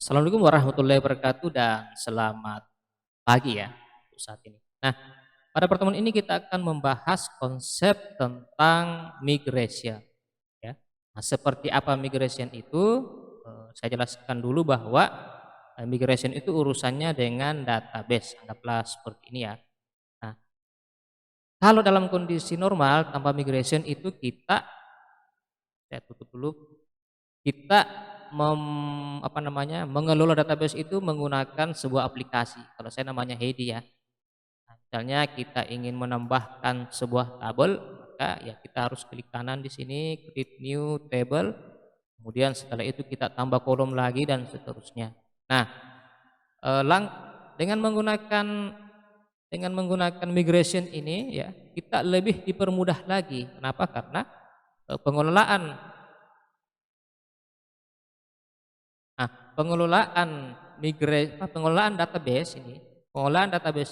Assalamualaikum warahmatullahi wabarakatuh dan selamat pagi ya untuk saat ini. Nah, pada pertemuan ini kita akan membahas konsep tentang migration ya. Nah, seperti apa migration itu? Saya jelaskan dulu bahwa migration itu urusannya dengan database, anggaplah seperti ini ya. Nah, kalau dalam kondisi normal tanpa migration itu saya tutup dulu. Kita mengelola database itu menggunakan sebuah aplikasi. Kalau saya namanya Heidi ya. Nah, misalnya kita ingin menambahkan sebuah tabel, maka ya kita harus klik kanan di sini, create new table. Kemudian setelah itu kita tambah kolom lagi dan seterusnya. Nah, eh, lang- dengan menggunakan migration ini ya, kita lebih dipermudah lagi. Kenapa? Karena pengelolaan Nah, pengelolaan database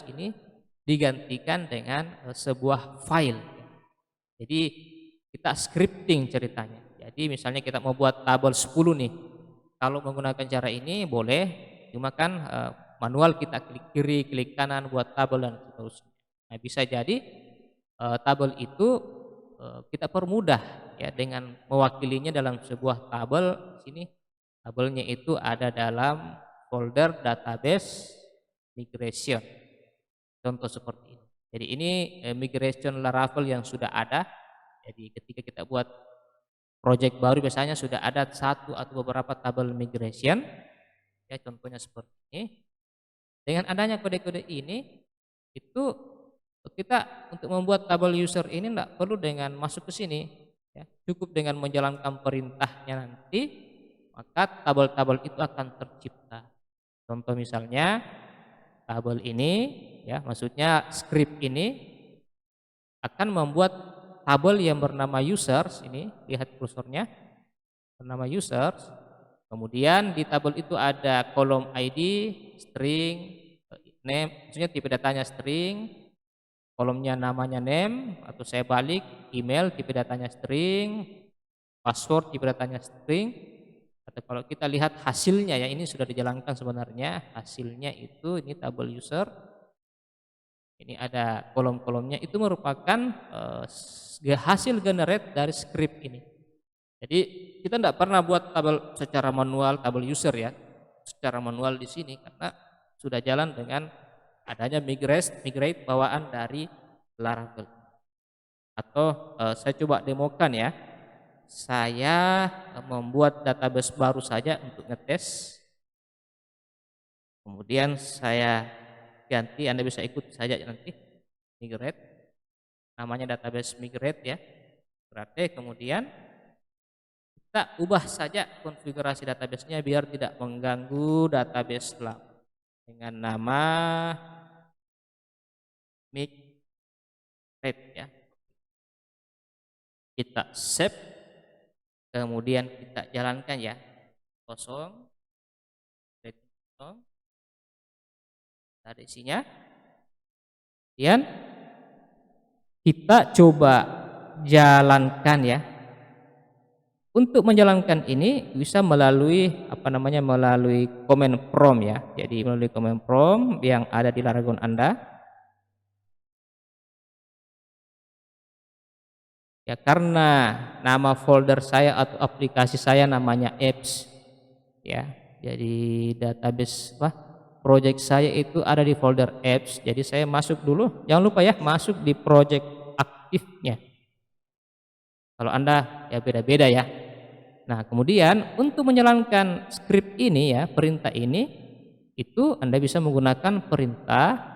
ini digantikan dengan sebuah file. Jadi kita scripting ceritanya. Jadi misalnya kita mau buat tabel 10 nih. Kalau menggunakan cara ini boleh, cuma kan manual kita klik kiri, klik kanan buat tabel dan seterusnya. Nah, bisa jadi tabel itu kita permudah ya dengan mewakilinya dalam sebuah tabel. Sini tabelnya itu ada dalam folder database migration. Contoh seperti ini. Jadi ini migration Laravel yang sudah ada. Jadi ketika kita buat project baru biasanya sudah ada satu atau beberapa tabel migration. Ya contohnya seperti ini. Dengan adanya kode-kode ini itu kita untuk membuat tabel user ini tidak perlu dengan masuk ke sini ya. Cukup dengan menjalankan perintahnya nanti maka tabel-tabel itu akan tercipta. Contoh misalnya tabel ini ya, maksudnya script ini akan membuat tabel yang bernama users. Ini lihat kursornya, bernama users. Kemudian di tabel itu ada kolom ID, string, name, maksudnya tipe datanya string, kolomnya namanya name, atau saya balik email tipe datanya string, password tipe datanya string. Atau kalau kita lihat hasilnya ya, ini sudah dijalankan sebenarnya. Hasilnya itu ini tabel user. Ini ada kolom-kolomnya, itu merupakan hasil generate dari script ini. Jadi kita tidak pernah buat tabel secara manual, tabel user ya, secara manual di sini karena sudah jalan dengan adanya migrate bawaan dari Laravel. Atau saya coba demokan ya. Saya membuat database baru saja untuk ngetes. Kemudian saya ganti, Anda bisa ikut saja nanti migrate. Namanya database migrate ya. Berarti kemudian kita ubah saja konfigurasi databasenya biar tidak mengganggu database lab dengan nama migrate ya. Kita save, kemudian kita jalankan ya, kosong, kosong, ada isinya. Kemudian kita coba jalankan ya. Untuk menjalankan ini bisa melalui melalui command prompt ya. Jadi melalui command prompt yang ada di Laravel Anda. Ya karena nama folder saya atau aplikasi saya namanya apps ya. Jadi database project saya itu ada di folder apps. Jadi saya masuk dulu. Jangan lupa ya masuk di project aktifnya. Kalau Anda ya beda-beda ya. Nah, kemudian untuk menjalankan script ini ya, perintah ini itu Anda bisa menggunakan perintah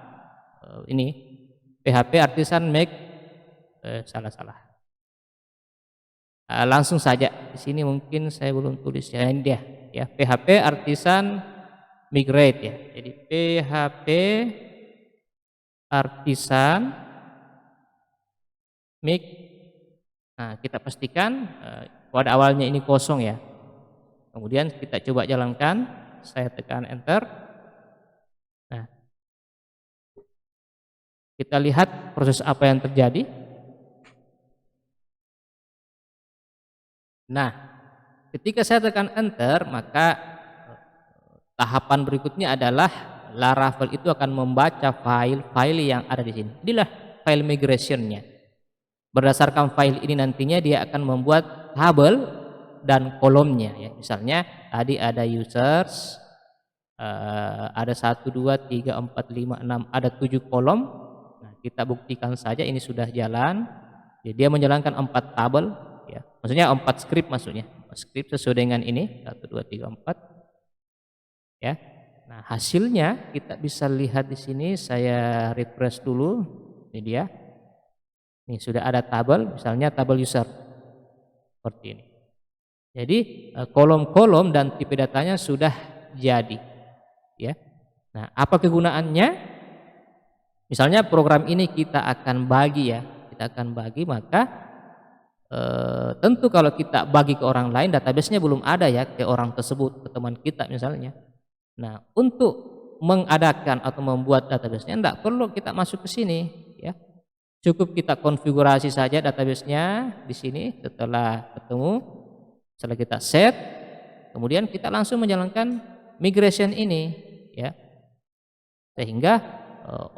ini PHP artisan make salah. Langsung saja di sini mungkin saya belum tulis ya, ini dia ya, PHP artisan migrate ya. Jadi PHP artisan migrate. Nah, kita pastikan pada awalnya ini kosong ya. Kemudian kita coba jalankan, saya tekan enter. Nah, kita lihat proses apa yang terjadi. Nah, ketika saya tekan enter, maka tahapan berikutnya adalah Laravel itu akan membaca file-file yang ada di sini. Inilah file migration-nya. Berdasarkan file ini nantinya dia akan membuat tabel dan kolomnya ya. Misalnya tadi ada users, ada 1, 2, 3, 4, 5, 6, ada 7 kolom. Nah, kita buktikan saja ini sudah jalan. Jadi dia menjalankan 4 tabel ya. Maksudnya 4 script maksudnya. Script sesuai dengan ini 1, 2, 3, 4 ya. Nah, hasilnya kita bisa lihat di sini, saya refresh dulu. Ini dia. Nih sudah ada tabel, misalnya tabel user. Seperti ini. Jadi kolom-kolom dan tipe datanya sudah jadi ya. Nah, apa kegunaannya? Misalnya program ini kita akan bagi ya. Kita akan bagi, maka tentu kalau kita bagi ke orang lain, database-nya belum ada ya ke orang tersebut, ke teman kita misalnya. Nah, untuk mengadakan atau membuat database-nya enggak perlu kita masuk ke sini ya. Cukup kita konfigurasi saja database-nya di sini. Setelah ketemu, setelah kita set, kemudian kita langsung menjalankan migration ini ya. Sehingga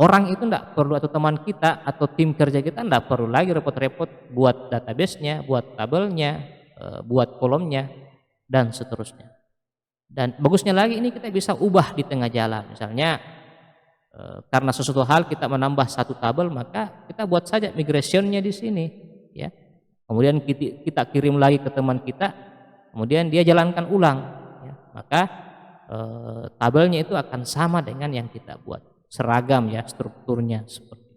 orang itu enggak perlu, atau teman kita atau tim kerja kita enggak perlu lagi repot-repot buat database-nya, buat tabelnya, buat kolomnya dan seterusnya. Dan bagusnya lagi ini kita bisa ubah di tengah jalan. Misalnya karena sesuatu hal kita menambah 1 tabel, maka kita buat saja migration-nya di sini ya. Kemudian kita kirim lagi ke teman kita, kemudian dia jalankan ulang ya. Maka tabelnya itu akan sama dengan yang kita buat, seragam ya strukturnya, seperti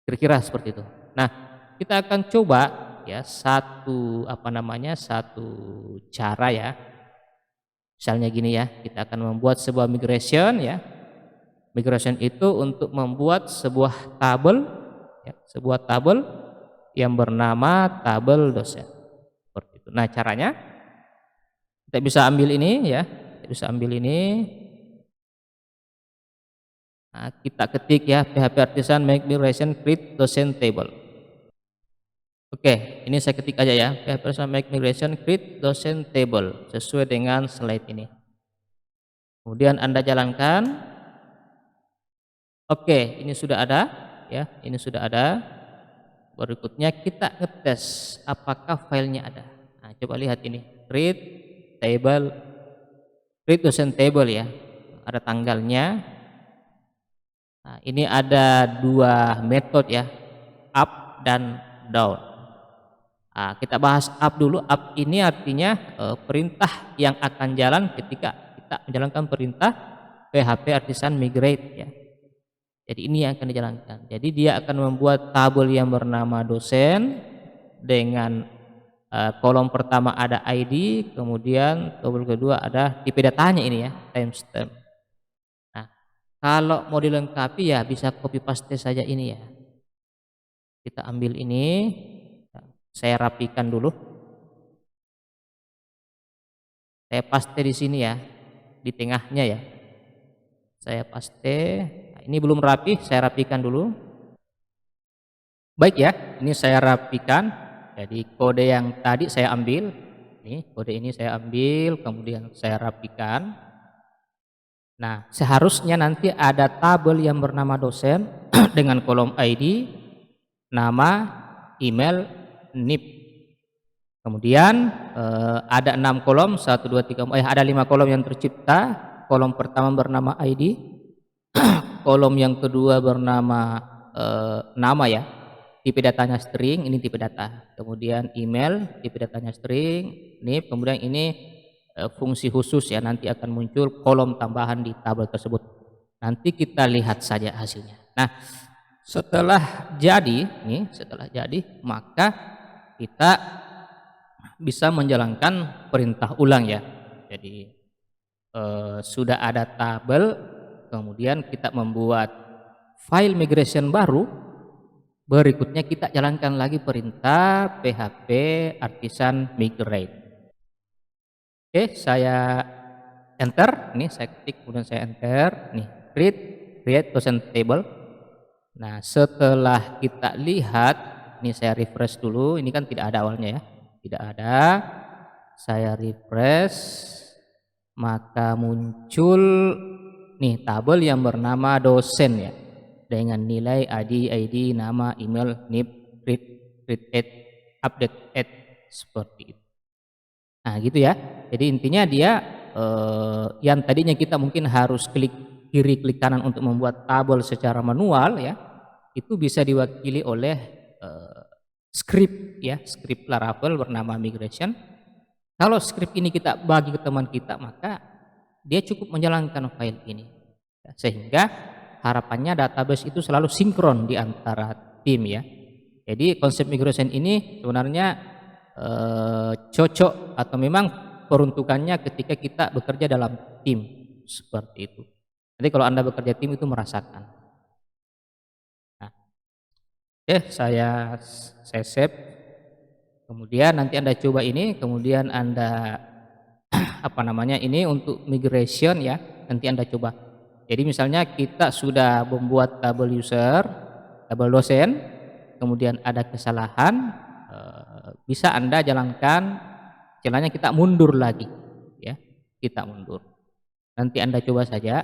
kira-kira seperti itu. Nah, kita akan coba ya satu cara ya. Misalnya gini ya, kita akan membuat sebuah migration ya. Migration itu untuk membuat sebuah tabel ya, sebuah tabel yang bernama tabel dosen. Seperti itu. Nah, caranya kita bisa ambil ini ya, kita bisa ambil ini. Nah, kita ketik ya PHP Artisan make migration create dosen table. Oke, ini saya ketik aja ya, PHP Artisan make migration create dosen table sesuai dengan slide ini. Kemudian Anda jalankan. Oke, ini sudah ada ya, ini sudah ada. Berikutnya kita ngetes apakah filenya ada. Nah, coba lihat ini, create table, create dosen table ya, ada tanggalnya. Nah, ini ada 2 metode ya, up dan down. Nah, kita bahas up dulu. Up ini artinya perintah yang akan jalan ketika kita menjalankan perintah PHP Artisan migrate ya. Jadi ini yang akan dijalankan. Jadi dia akan membuat tabel yang bernama dosen dengan kolom pertama ada ID, kemudian tabel kedua ada tipe datanya ini ya, timestamp. Nah, kalau mau dilengkapi ya bisa copy paste saja ini ya. Kita ambil ini, saya rapikan dulu. Saya paste di sini ya, di tengahnya ya. Saya paste. Ini belum rapi, saya rapikan dulu. Baik ya, ini saya rapikan. Jadi kode yang tadi saya ambil, nih kode ini saya ambil, kemudian saya rapikan. Nah, seharusnya nanti ada tabel yang bernama dosen dengan kolom ID, nama, email, NIP. Kemudian ada 6 kolom, 1, 2, 3, ada 5 kolom yang tercipta. Kolom pertama bernama ID. Kolom yang kedua bernama nama ya, tipe datanya string, ini tipe data. Kemudian email, tipe datanya string, NIP. Kemudian ini fungsi khusus ya, nanti akan muncul kolom tambahan di tabel tersebut. Nanti kita lihat saja hasilnya. Nah, setelah jadi maka kita bisa menjalankan perintah ulang ya. Jadi sudah ada tabel. Kemudian kita membuat file migration baru. Berikutnya kita jalankan lagi perintah PHP Artisan migrate. Oke, saya enter. Ini saya ketik, kemudian saya enter. Nih, create dosen table. Nah, setelah kita lihat, ini saya refresh dulu. Ini kan tidak ada awalnya ya, tidak ada. Saya refresh. maka muncul nih tabel yang bernama dosen ya, dengan nilai ID, nama, email, NIP, read add, update add, seperti itu. Nah gitu ya. Jadi intinya dia yang tadinya kita mungkin harus klik kiri, klik kanan untuk membuat tabel secara manual ya, itu bisa diwakili oleh script ya, script Laravel bernama migration. Kalau script ini kita bagi ke teman kita, maka dia cukup menjalankan file ini. Ya, sehingga harapannya database itu selalu sinkron di antara tim ya. Jadi konsep migration ini sebenarnya cocok atau memang peruntukannya ketika kita bekerja dalam tim seperti itu. Jadi kalau Anda bekerja tim itu merasakan. Nah, oke, saya save. Kemudian nanti Anda coba ini, kemudian Anda apa namanya ini untuk migration ya, nanti Anda coba. Jadi misalnya kita sudah membuat tabel user, tabel dosen, kemudian ada kesalahan, bisa Anda jalankan, istilahnya kita mundur lagi ya, kita mundur. Nanti Anda coba saja,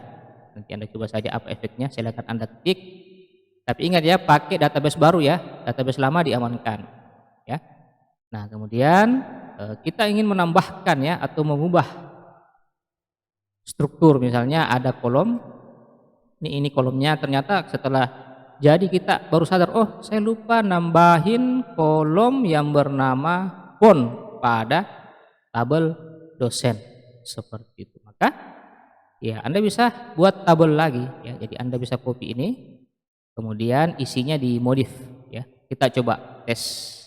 apa efeknya, silakan Anda ketik. Tapi ingat ya, pakai database baru ya, database lama diamankan ya. Nah kemudian kita ingin menambahkan ya atau mengubah struktur, misalnya ada kolom, ini kolomnya ternyata setelah jadi kita baru sadar, oh saya lupa nambahin kolom yang bernama font pada tabel dosen, seperti itu. Maka ya Anda bisa buat tabel lagi ya, jadi Anda bisa copy ini, kemudian isinya dimodif ya. Kita coba tes.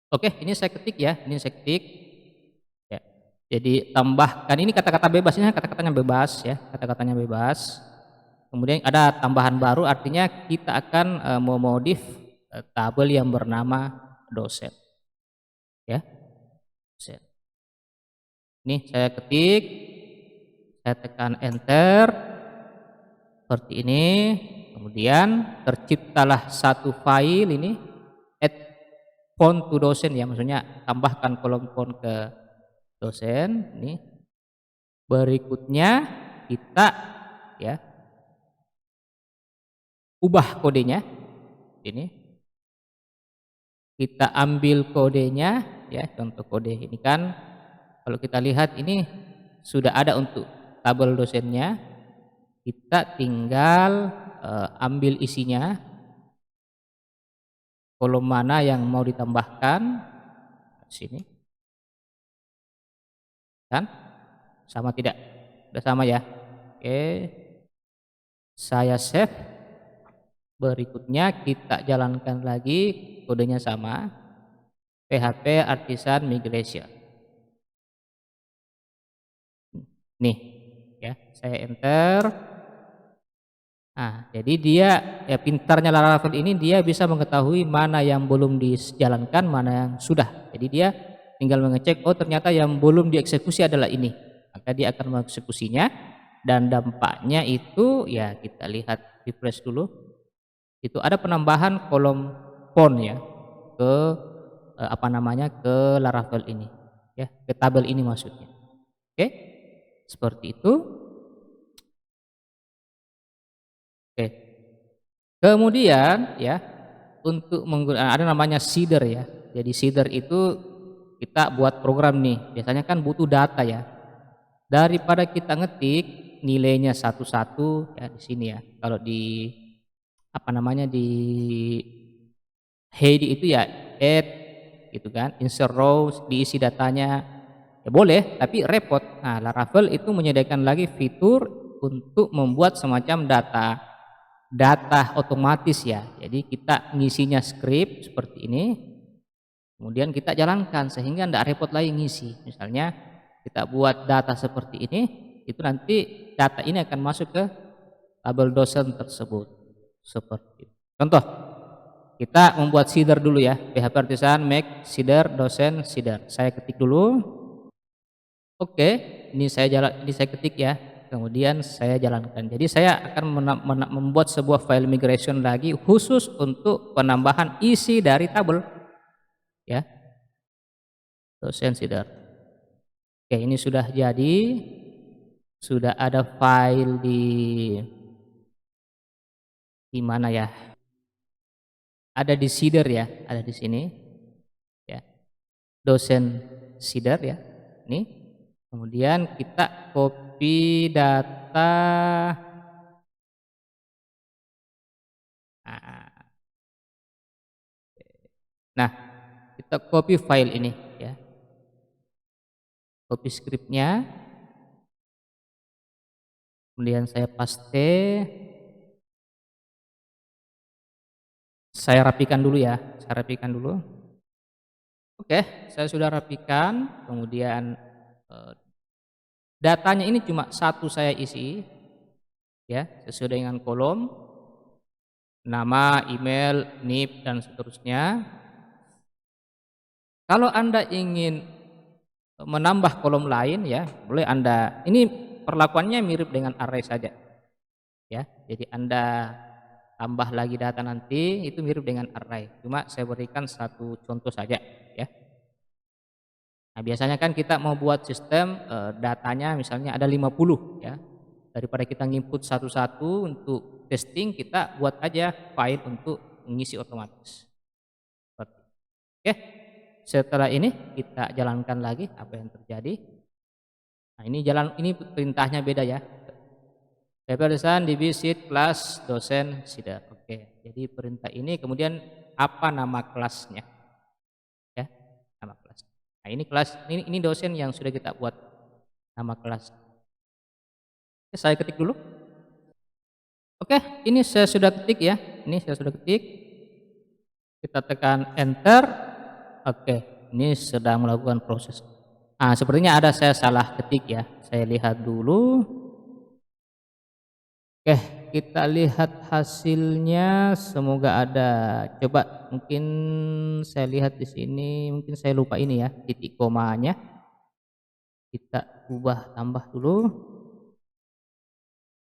Oke, ini saya ketik ya, ini saya ketik ya. Jadi tambahkan, ini kata-kata bebas, ini kata-katanya bebas ya, kata-katanya bebas. Kemudian ada tambahan baru, artinya kita akan memodif tabel yang bernama dosen ya, dosen. Ini saya ketik, saya tekan enter seperti ini, kemudian terciptalah satu file ini, add font to dosen ya, maksudnya tambahkan kolom font ke dosen ini. Berikutnya kita ya ubah kodenya, ini kita ambil kodenya ya, contoh kode ini kan kalau kita lihat ini sudah ada untuk tabel dosennya, kita tinggal ambil isinya, kolom mana yang mau ditambahkan, sini kan sama tidak, sudah sama ya. Oke, saya save. Berikutnya kita jalankan lagi, kodenya sama, PHP Artisan Migration. Nih ya, saya enter. Nah jadi dia ya, pintarnya Laravel ini dia bisa mengetahui mana yang belum dijalankan, mana yang sudah. Jadi dia tinggal mengecek, oh ternyata yang belum dieksekusi adalah ini, maka dia akan mengeksekusinya. Dan dampaknya itu ya kita lihat, refresh dulu, itu ada penambahan kolom font ya ke apa namanya, ke Laravel ini ya, ke tabel ini maksudnya. Oke, seperti itu. Oke, kemudian ya untuk menggunakan ada namanya seeder ya. Jadi seeder itu kita buat program nih, biasanya kan butuh data ya, daripada kita ngetik nilainya satu-satu ya di sini ya, kalau di apa namanya, di head itu ya add gitu kan, insert rows, diisi datanya ya boleh, tapi repot. Nah Laravel itu menyediakan lagi fitur untuk membuat semacam data otomatis ya. Jadi kita ngisinya script seperti ini, kemudian kita jalankan sehingga tidak repot lagi ngisi. Misalnya kita buat data seperti ini, itu nanti data ini akan masuk ke tabel dosen tersebut, seperti itu. Contoh, kita membuat seeder dulu ya, PHP Artisan make seeder dosen seeder. Saya ketik dulu. Oke, ini saya ketik ya, kemudian saya jalankan. Jadi saya akan membuat sebuah file migration lagi khusus untuk penambahan isi dari tabel ya, dosen seeder. Oke, ini sudah jadi, sudah ada file di mana ya? Ada di Seeder ya, ada di sini ya. Dosen Seeder ya. Ini. Kemudian kita copy data. Nah, kita copy file ini ya. Copy scriptnya. Kemudian saya paste. Saya rapikan dulu ya, saya rapikan dulu. Oke, saya sudah rapikan, kemudian datanya ini cuma satu saya isi ya, sesuai dengan kolom, nama, email, NIP, dan seterusnya. Kalau Anda ingin menambah kolom lain ya, boleh Anda, ini perlakuannya mirip dengan array saja ya. Jadi Anda tambah lagi data nanti itu mirip dengan array, cuma saya berikan satu contoh saja ya. Nah, biasanya kan kita mau buat sistem datanya misalnya ada 50 ya. Daripada kita nginput satu-satu untuk testing, kita buat aja file untuk mengisi otomatis. Oke, setelah ini kita jalankan lagi apa yang terjadi. Nah, ini perintahnya beda ya. Desan di visit kelas dosen Seeder. Oke, jadi perintah ini kemudian apa nama kelasnya? Ya, nama kelas. Nah, ini kelas, ini dosen yang sudah kita buat nama kelas. Oke, saya ketik dulu. Oke, ini saya sudah ketik ya. Ini saya sudah ketik. Kita tekan enter. Oke, ini sedang melakukan proses. Nah, sepertinya ada saya salah ketik ya. Saya lihat dulu. Oke, kita lihat hasilnya, semoga ada. Coba mungkin saya lihat di sini, mungkin saya lupa ini ya, titik komanya. Kita ubah tambah dulu.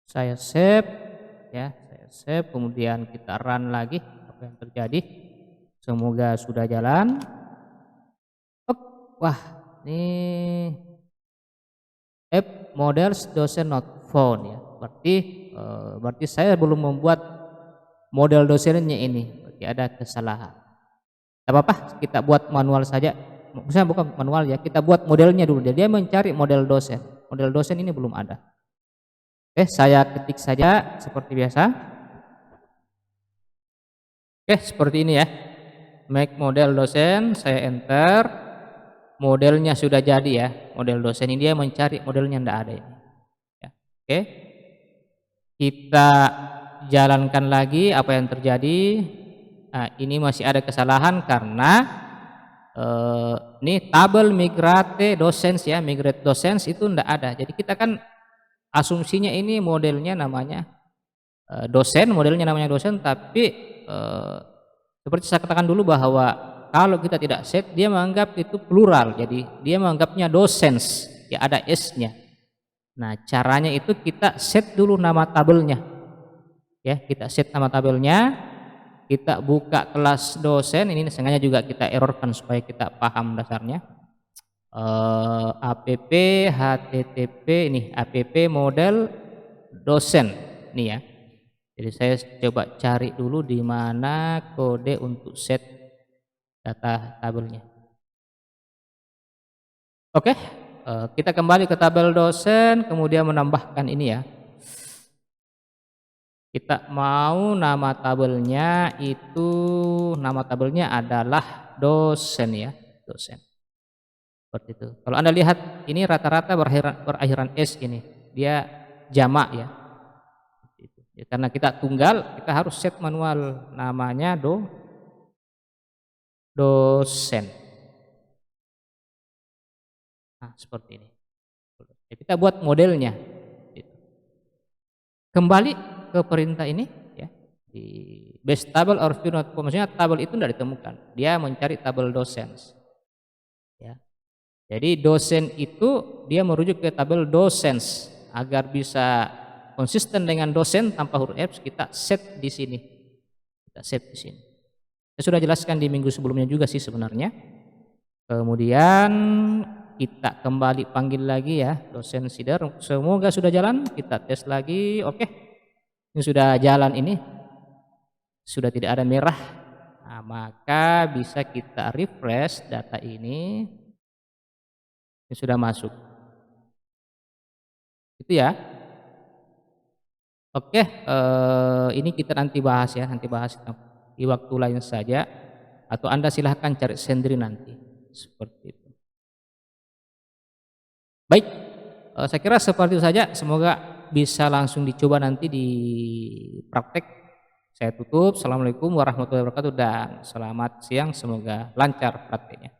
Saya save ya, saya save, kemudian kita run lagi apa yang terjadi. Semoga sudah jalan. Wah, ini app models dosen not found ya. Berarti saya belum membuat model dosennya ini, berarti ada kesalahan. Tidak apa-apa, kita buat manual saja. Maksudnya bukan manual ya, kita buat modelnya dulu. Dia mencari model dosen. Model dosen ini belum ada. Oke, saya ketik saja seperti biasa. Oke, seperti ini ya. Make model dosen, saya enter. Modelnya sudah jadi ya. Model dosen ini dia mencari modelnya, tidak ada ini. Ya, oke. Kita jalankan lagi apa yang terjadi. Nah, ini masih ada kesalahan karena ini tabel migrate docens ya, migrate docens itu enggak ada. Jadi kita kan asumsinya ini modelnya namanya dosen, tapi seperti saya katakan dulu bahwa kalau kita tidak set, dia menganggap itu plural. Jadi dia menganggapnya docens, ya ada s-nya. Nah, caranya itu kita set dulu nama tabelnya. Ya, kita set nama tabelnya, kita buka kelas dosen, ini sengaja juga kita errorkan supaya kita paham dasarnya. App http ini app model dosen ini ya. Jadi saya coba cari dulu di mana kode untuk set data tabelnya. Oke, kita kembali ke tabel dosen, kemudian menambahkan ini ya. Kita mau nama tabelnya itu, nama tabelnya adalah dosen ya, dosen. Seperti itu. Kalau Anda lihat ini rata-rata berakhiran S ini, dia jamak ya. Ya, karena kita tunggal, kita harus set manual namanya dosen. Nah, seperti ini. Ya, kita buat modelnya. Kembali ke perintah ini ya. Di base table or view not, maksudnya tabel itu tidak ditemukan. Dia mencari tabel docens. Ya. Jadi dosen itu dia merujuk ke tabel docens agar bisa konsisten dengan dosen tanpa huruf F, kita set di sini. Kita set di sini. Saya sudah jelaskan di minggu sebelumnya juga sih sebenarnya. Kemudian kita kembali panggil lagi ya dosen Sider, semoga sudah jalan, kita tes lagi. Oke, ini sudah jalan, ini sudah tidak ada merah. Nah, maka bisa kita refresh data ini sudah masuk. Itu ya. Oke, ini kita nanti bahas ya, nanti bahas di waktu lain saja, atau Anda silahkan cari sendiri nanti, seperti itu. Baik, saya kira seperti itu saja, semoga bisa langsung dicoba nanti di praktek. Saya tutup, assalamualaikum warahmatullahi wabarakatuh dan selamat siang, semoga lancar prakteknya.